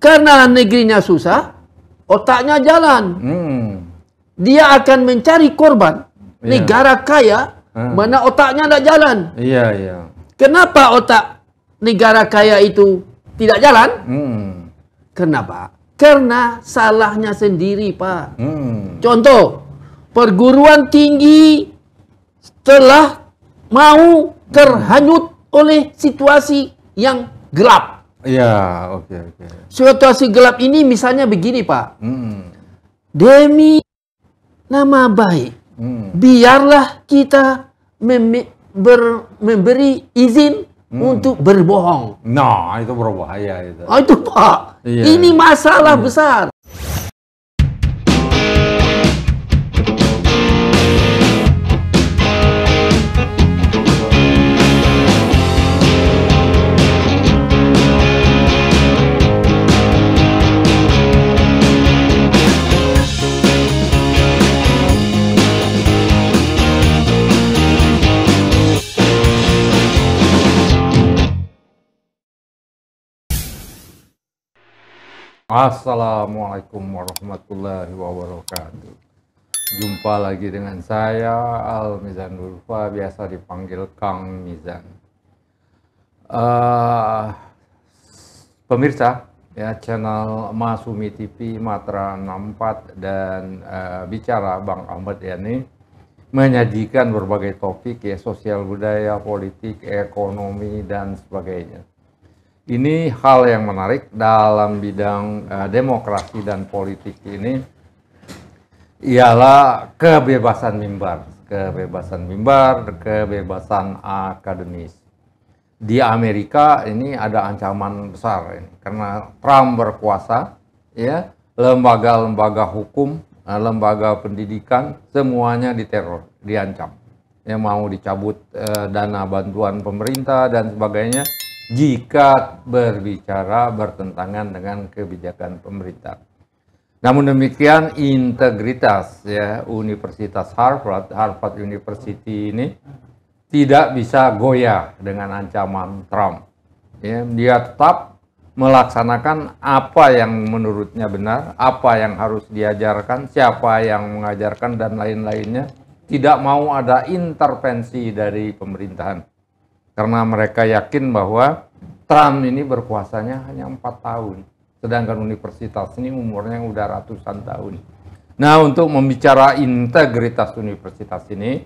karena negerinya susah, otaknya jalan. Dia akan mencari korban. Negara kaya, mana otaknya tidak jalan. Kenapa otak negara kaya itu tidak jalan? Kenapa? Karena salahnya sendiri, Pak. Contoh, perguruan tinggi telah mau terhanyut oleh situasi yang gelap. Situasi gelap ini misalnya begini, Pak. Demi nama baik, biarlah kita memberi izin untuk berbohong. Nah, itu berbahaya itu. Itu, Pak. Ini masalah besar. Assalamualaikum warahmatullahi wabarakatuh. Jumpa lagi dengan saya Al Mizan Ulfa, biasa dipanggil Kang Mizan. Pemirsa ya, channel Masumi TV Matra 64 dan Bicara Bang Ahmad Yani menyajikan berbagai topik ya, sosial budaya, politik, ekonomi dan sebagainya. Ini hal yang menarik dalam bidang demokrasi dan politik ini ialah kebebasan mimbar, kebebasan akademis. Di Amerika ini ada ancaman besar ini karena Trump berkuasa, ya, lembaga-lembaga hukum, lembaga pendidikan semuanya diteror, diancam. Ya, mau dicabut dana bantuan pemerintah dan sebagainya jika berbicara bertentangan dengan kebijakan pemerintah. Namun demikian, integritas ya Universitas Harvard University ini tidak bisa goyah dengan ancaman Trump. Ya, dia tetap melaksanakan apa yang menurutnya benar, apa yang harus diajarkan, siapa yang mengajarkan dan lain-lainnya. Tidak mau ada intervensi dari pemerintahan. Karena mereka yakin bahwa Trump ini berkuasanya hanya 4 tahun. Sedangkan universitas ini umurnya udah ratusan tahun. Nah, untuk membicara integritas universitas ini,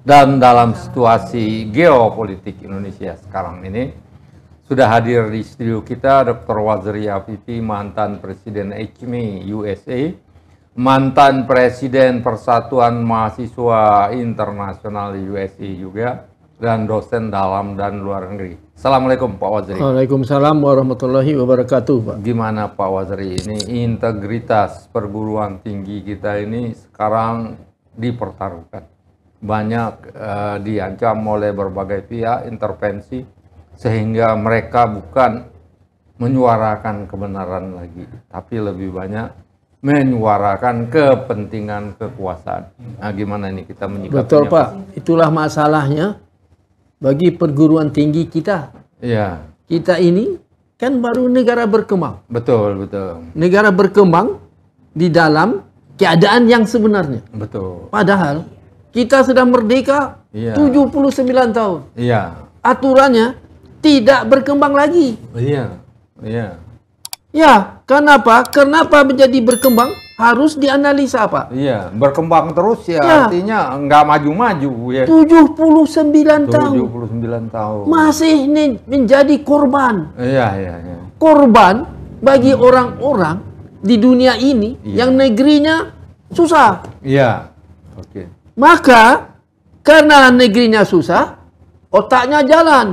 dan dalam situasi geopolitik Indonesia sekarang ini, sudah hadir di studio kita Dr. Wazri Afifi, mantan Presiden HMI USA, mantan Presiden Persatuan Mahasiswa Internasional USA juga, dan dosen dalam dan luar negeri. Assalamualaikum Pak Wazri. Waalaikumsalam warahmatullahi wabarakatuh, Pak. Gimana Pak Wazri, ini integritas perguruan tinggi kita ini sekarang dipertaruhkan. Banyak diancam oleh berbagai pihak, intervensi, sehingga mereka bukan menyuarakan kebenaran lagi, tapi lebih banyak menyuarakan kepentingan kekuasaan. Nah, gimana ini kita menyikapinya? Betul, Pak. Itulah masalahnya bagi perguruan tinggi kita. Iya. Kita ini kan baru negara berkembang. Betul. Negara berkembang di dalam keadaan yang sebenarnya. Betul. Padahal kita sudah merdeka 79 tahun. Iya. Aturannya tidak berkembang lagi. Iya. Ya, kenapa? Kenapa menjadi berkembang? Harus dianalisa, Pak. Iya, berkembang terus ya, artinya nggak maju-maju ya. 79 tahun. 79 tahun. Masih menjadi korban. Iya. Korban bagi orang-orang di dunia ini yang negerinya susah. Iya. Oke. Maka karena negerinya susah, otaknya jalan.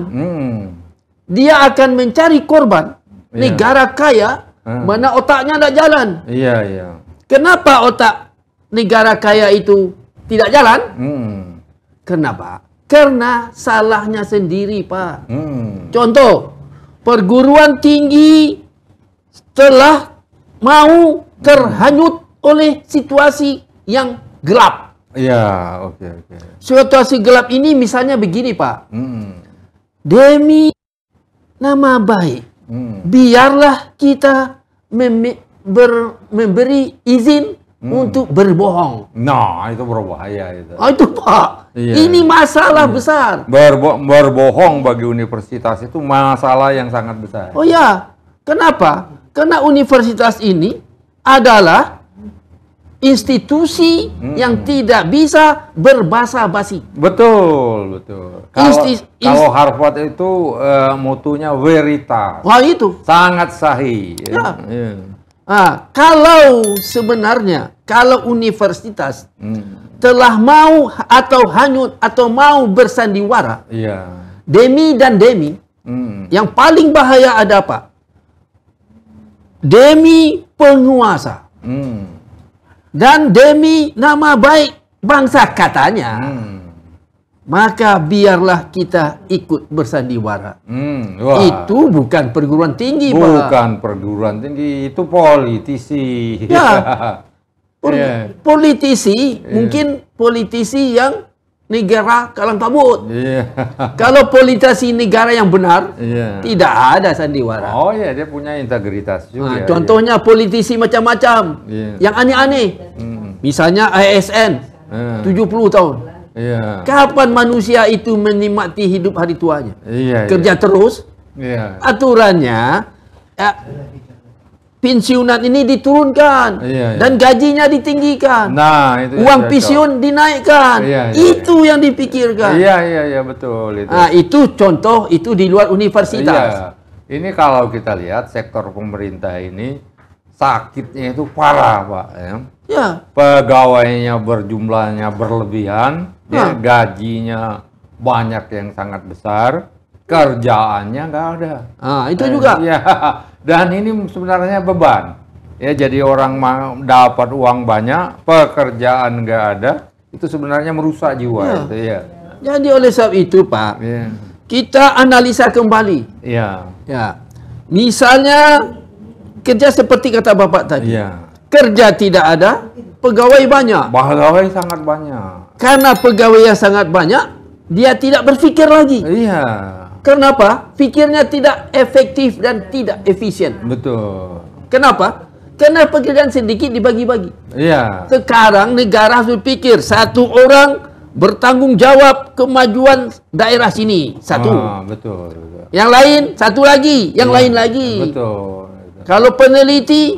Dia akan mencari korban. Negara kaya, mana otaknya tidak jalan. Iya. Kenapa otak negara kaya itu tidak jalan? Kenapa? Karena salahnya sendiri, Pak. Contoh, perguruan tinggi telah mau terhanyut oleh situasi yang gelap. Iya, oke. Situasi gelap ini misalnya begini, Pak. Demi nama baik, biarlah kita memberi izin untuk berbohong. Nah, itu berbahaya itu. Oh, itu Pak, ini masalah besar. Berbohong bagi universitas itu masalah yang sangat besar. Oh ya, kenapa? Karena universitas ini adalah institusi yang tidak bisa berbahasa basi. Betul, betul. Kalau Harvard itu mutunya veritas. Wah, itu Sangat sahih. Ya. Kalau sebenarnya kalau universitas telah mau atau hanyut atau mau bersandiwara, demi dan demi, yang paling bahaya ada apa? Demi penguasa dan demi nama baik bangsa katanya. Maka biarlah kita ikut bersandiwara. Itu bukan perguruan tinggi, Pak. Bukan perguruan tinggi, itu politisi. Ya, politisi, mungkin politisi yang negara kalang kabut. Kalau politisi negara yang benar, tidak ada sandiwara. Oh iya, dia punya integritas juga. Contohnya politisi macam-macam, yang aneh-aneh. Misalnya ASN, 70 tahun. Kapan manusia itu menikmati hidup hari tuanya? Kerja terus. Aturannya pensiunan ini diturunkan dan gajinya ditinggikan. Nah, itu uang pensiun dinaikkan. Itu yang dipikirkan. Iya, betul itu. Itu contoh itu di luar universitas. Ini kalau kita lihat sektor pemerintah ini sakitnya itu parah, Pak. Pegawainya berjumlahnya berlebihan, gajinya banyak yang sangat besar, kerjaannya nggak ada. Itu juga. Dan ini sebenarnya beban. Jadi orang dapat uang banyak, pekerjaan nggak ada, itu sebenarnya merusak jiwa. Jadi oleh sebab itu, Pak, kita analisa kembali. Misalnya kerja seperti kata Bapak tadi. Kerja tidak ada, pegawai banyak. Pegawai sangat banyak. Karena pegawai yang sangat banyak, dia tidak berpikir lagi. Kenapa? Pikirnya tidak efektif dan tidak efisien. Betul. Kenapa? Karena pekerjaan sedikit dibagi-bagi. Sekarang negara harus berpikir, satu orang bertanggung jawab kemajuan daerah sini. Satu. Betul. Yang lain, satu lagi. Yang lain lagi. Betul. Kalau peneliti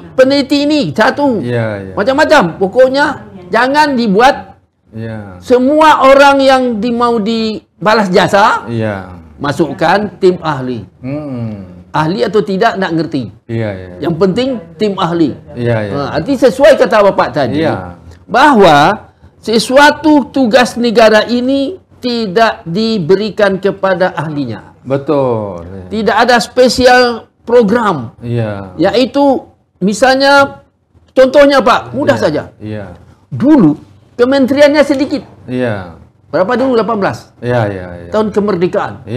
ini satu. Macam-macam. Pokoknya jangan dibuat semua orang yang mau dibalas jasa, masukkan tim ahli. Ahli atau tidak ngerti. Yang penting tim ahli. Arti sesuai kata Bapak tadi, bahwa sesuatu tugas negara ini tidak diberikan kepada ahlinya. Betul. Tidak ada spesial program, yaitu misalnya contohnya Pak, mudah saja. Dulu kementeriannya sedikit. Berapa dulu? 18. Tahun kemerdekaan.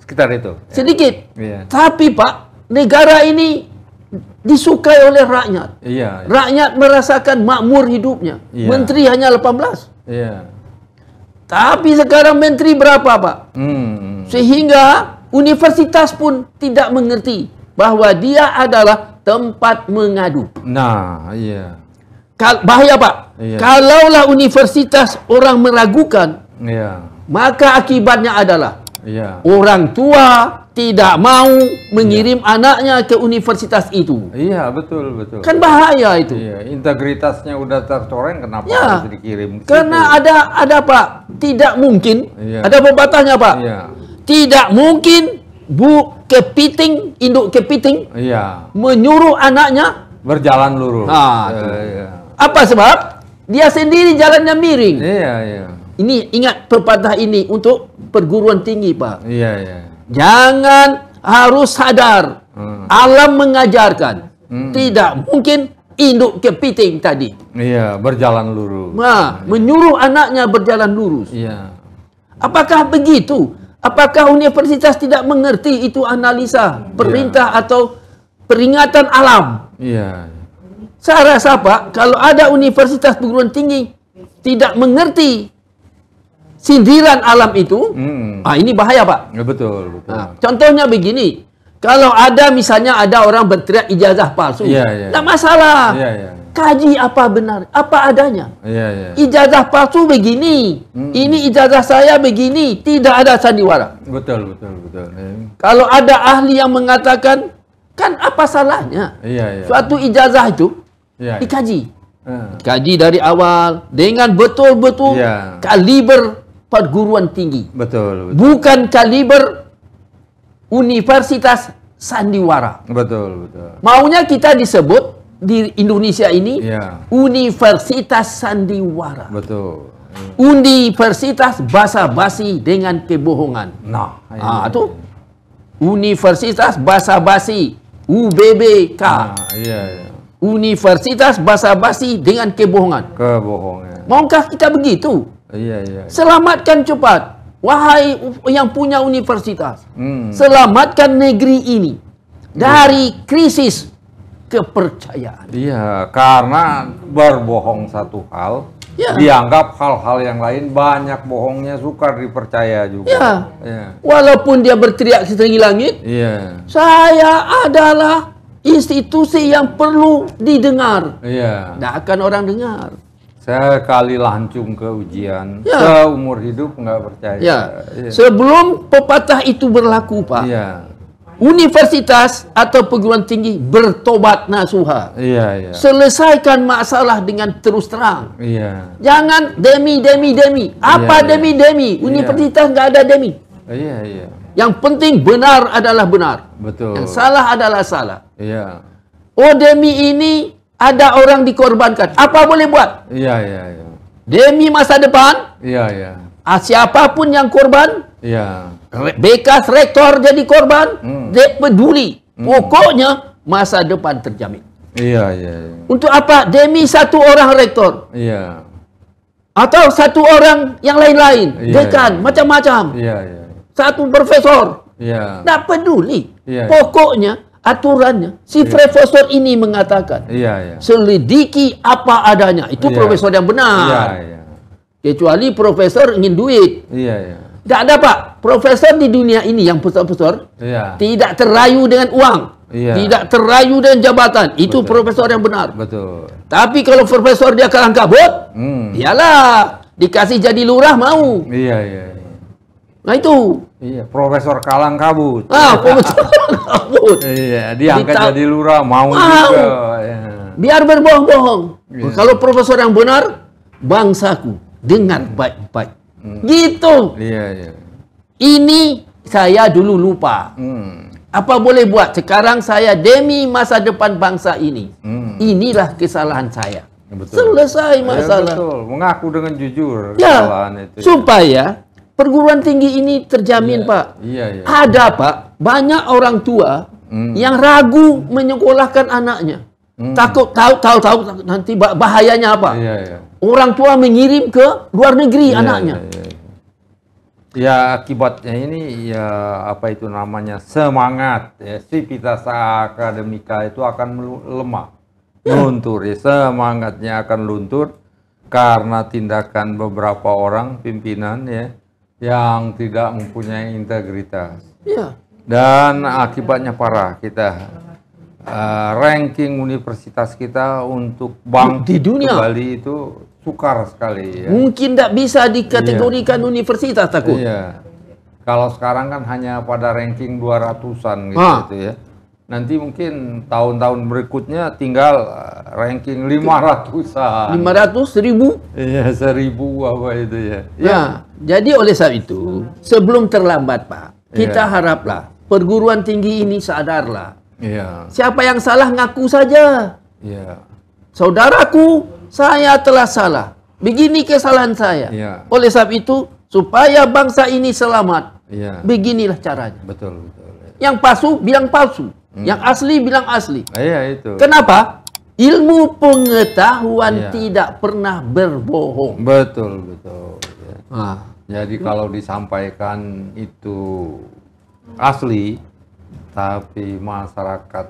Sekitar itu. Sedikit. Tapi Pak, negara ini disukai oleh rakyat. Rakyat merasakan makmur hidupnya. Menteri hanya 18. Tapi sekarang menteri berapa, Pak? Sehingga universitas pun tidak mengerti bahwa dia adalah tempat mengadu. Bahaya, Pak. Kalaulah universitas orang meragukan, maka akibatnya adalah orang tua tidak mau mengirim anaknya ke universitas itu. Betul. Kan bahaya itu. Integritasnya udah tercoreng, kenapa harus dikirim? Karena ada Pak, tidak mungkin. Ada pepatahnya, Pak. Tidak mungkin induk kepiting menyuruh anaknya berjalan lurus. Apa sebab? Dia sendiri jalannya miring. Ini ingat pepatah ini untuk perguruan tinggi, Pak. Jangan, harus sadar. Alam mengajarkan. Tidak mungkin induk kepiting tadi. Berjalan lurus. Menyuruh anaknya berjalan lurus. Apakah begitu? Apakah universitas tidak mengerti itu analisa perintah atau peringatan alam? Saya rasa, Pak, kalau ada universitas perguruan tinggi tidak mengerti sindiran alam itu, ini bahaya, Pak. Betul. Contohnya begini, Kalau ada misalnya ada orang berteriak ijazah palsu, tak masalah. Kaji apa benar, apa adanya. Ijazah palsu begini, ini ijazah saya begini, tidak ada sandiwara. Betul. Kalau ada ahli yang mengatakan, kan apa salahnya? Suatu ijazah itu dikaji. Kaji dari awal dengan betul-betul kaliber perguruan tinggi. Betul. Bukan kaliber universitas sandiwara. Betul. Maunya kita disebut di Indonesia ini universitas sandiwara. Betul. Universitas basa-basi dengan kebohongan. Itu universitas basa-basi UBBK. Universitas basa-basi dengan kebohongan. Maukah kita begitu? Selamatkan cepat, wahai yang punya universitas. Selamatkan negeri ini dari krisis kepercayaan. Karena berbohong satu hal, dianggap hal-hal yang lain banyak bohongnya, sukar dipercaya juga. Walaupun dia berteriak setinggi langit, saya adalah institusi yang perlu didengar. Tidak akan orang dengar. Sekali lancung ke ujian, seumur hidup nggak percaya. Sebelum pepatah itu berlaku, Pak, universitas atau perguruan tinggi bertobat nasuha. Selesaikan masalah dengan terus terang. Jangan demi. Apa demi? Universitas nggak ada demi. Yang penting benar adalah benar. Betul. Yang salah adalah salah. Oh, demi ini ada orang dikorbankan. Apa boleh buat? Demi masa depan. Siapapun yang korban. Bekas rektor jadi korban. Dia peduli. Pokoknya masa depan terjamin. Untuk apa? Demi satu orang rektor. Atau satu orang yang lain-lain. Dekan, macam-macam. Satu profesor. Tak peduli. Pokoknya aturannya, si profesor ini mengatakan, selidiki apa adanya. Itu profesor yang benar. Kecuali profesor ingin duit. Tak ada, Pak. Profesor di dunia ini yang profesor tidak terayu dengan uang, tidak terayu dengan jabatan. Itu profesor yang benar. Tapi kalau profesor dia kalang kabut, iyalah dikasih jadi lurah mau. Nah itu. Profesor kalang kabut. Profesor kalang kabut. Diangkat jadi lurah mau juga. Biar berbohong-bohong. Kalau profesor yang benar, bangsaku dengar baik-baik. Gitu. Ini saya dulu lupa. Apa boleh buat? Sekarang saya demi masa depan bangsa ini. Inilah kesalahan saya. Selesai masalah. Mengaku dengan jujur kesalahan itu. Supaya perguruan tinggi ini terjamin, Pak. Ada, Pak, banyak orang tua yang ragu menyekolahkan anaknya. Takut tahu nanti bahayanya apa. Orang tua mengirim ke luar negeri anaknya. Akibatnya ini apa itu namanya, semangat sivitas akademika itu akan lemah, luntur. Semangatnya akan luntur karena tindakan beberapa orang pimpinan yang tidak mempunyai integritas. Dan akibatnya parah. Kita ranking universitas kita untuk bangkit di dunia kembali itu sukar sekali. Mungkin tidak bisa dikategorikan universitas, takut. Kalau sekarang kan hanya pada ranking 200-an gitu. Nanti mungkin tahun-tahun berikutnya tinggal ranking 500-an. 500, 1000? 1000 apa itu Jadi oleh sebab itu, sebelum terlambat, Pak, kita haraplah perguruan tinggi ini sadarlah. Siapa yang salah ngaku saja. Saudaraku, saya telah salah. Begini kesalahan saya. Oleh sebab itu, supaya bangsa ini selamat, beginilah caranya. Betul. Yang palsu bilang palsu. Yang asli bilang asli. Itu. Kenapa? Ilmu pengetahuan tidak pernah berbohong. Betul. Jadi kalau disampaikan itu asli, tapi masyarakat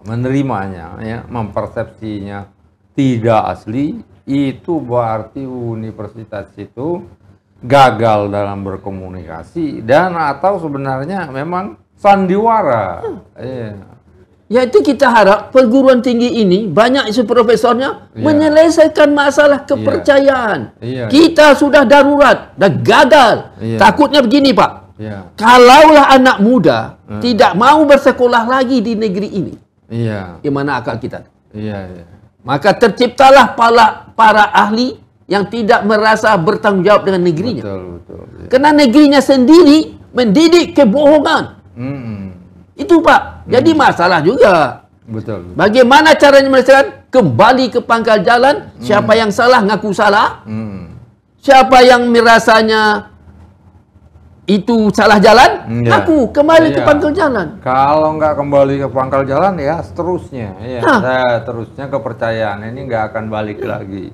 menerimanya, mempersepsinya tidak asli, itu berarti universitas itu gagal dalam berkomunikasi, dan atau sebenarnya memang sandiwara. Iya. Yaitu kita harap perguruan tinggi ini banyak isu profesornya menyelesaikan masalah kepercayaan. Kita sudah darurat, dah gagal. Takutnya begini Pak, kalaulah anak muda tidak mau bersekolah lagi di negeri ini, gimana akal kita? Maka terciptalah para ahli yang tidak merasa bertanggung jawab dengan negerinya. Karena negerinya sendiri mendidik kebohongan. Itu Pak, jadi masalah juga. Bagaimana caranya menyelesaikan? Kembali ke pangkal jalan. Siapa yang salah ngaku salah. Siapa yang merasanya itu salah jalan, ngaku kembali ke pangkal jalan. Kalau nggak kembali ke pangkal jalan ya seterusnya, terusnya kepercayaan ini nggak akan balik lagi.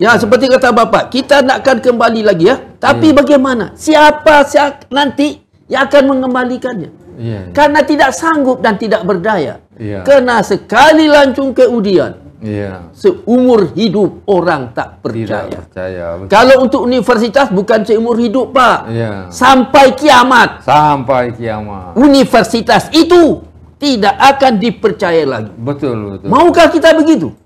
Ya, seperti kata Bapak, kita nakkan kembali lagi ya. Tapi bagaimana? Siapa nanti yang akan mengembalikannya? Karena tidak sanggup dan tidak berdaya. Karena sekali lancung kemudian, seumur hidup orang tak percaya. Kalau untuk universitas bukan seumur hidup Pak, sampai kiamat. Sampai kiamat. Universitas itu tidak akan dipercaya lagi. Betul. Maukah kita begitu?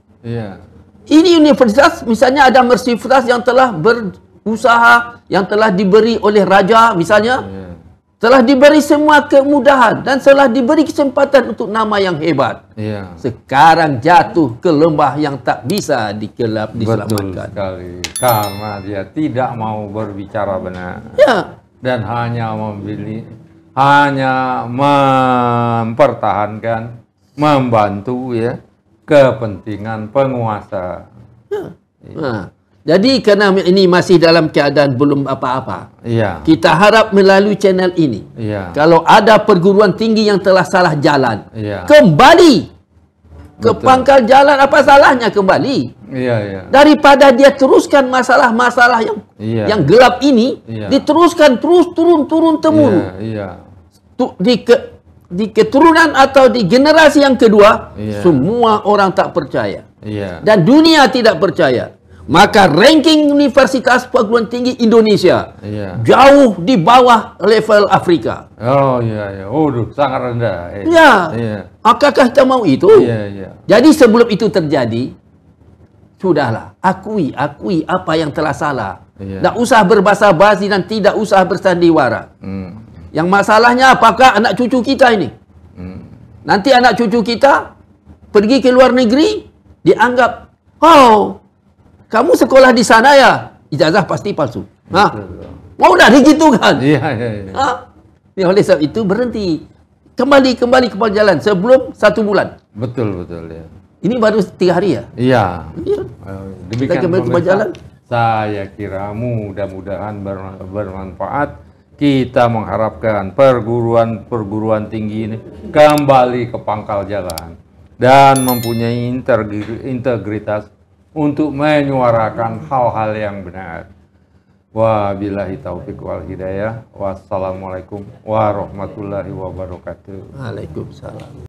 Ini universitas, misalnya ada universitas yang telah berusaha, yang telah diberi oleh raja misalnya, telah diberi semua kemudahan dan telah diberi kesempatan untuk nama yang hebat. Sekarang jatuh ke lembah yang tak bisa diselamatkan. Betul sekali. Karena dia tidak mau berbicara benar. Dan hanya mempertahankan, membantu kepentingan penguasa. Jadi karena ini masih dalam keadaan belum apa-apa, kita harap melalui channel ini, kalau ada perguruan tinggi yang telah salah jalan, kembali ke pangkal jalan. Apa salahnya kembali? Daripada dia teruskan masalah-masalah yang gelap ini, diteruskan terus turun-temurun. Di keturunan atau di generasi yang kedua, semua orang tak percaya. Dan dunia tidak percaya. Maka ranking universitas perguruan tinggi Indonesia jauh di bawah level Afrika. Sangat rendah. Apakah kita mau itu? Jadi sebelum itu terjadi, sudahlah, akui apa yang telah salah. Tak usah berbasa-basi dan tidak usah bersandiwara. Yang masalahnya apakah anak cucu kita ini? Nanti anak cucu kita pergi ke luar negeri, dianggap, kamu sekolah di sana ya, ijazah pasti palsu. Mau dah begitu kan? Oleh sebab itu berhenti. Kembali ke jalan sebelum 1 bulan. Betul. Ini baru 3 hari ya? Demikian kita kembali ke jalan. Saya kira mudah-mudahan bermanfaat. Kita mengharapkan perguruan tinggi ini kembali ke pangkal jalan dan mempunyai integritas untuk menyuarakan hal-hal yang benar. Wabillahi taufiq wal hidayah. Wassalamualaikum warahmatullahi wabarakatuh. Waalaikumsalam.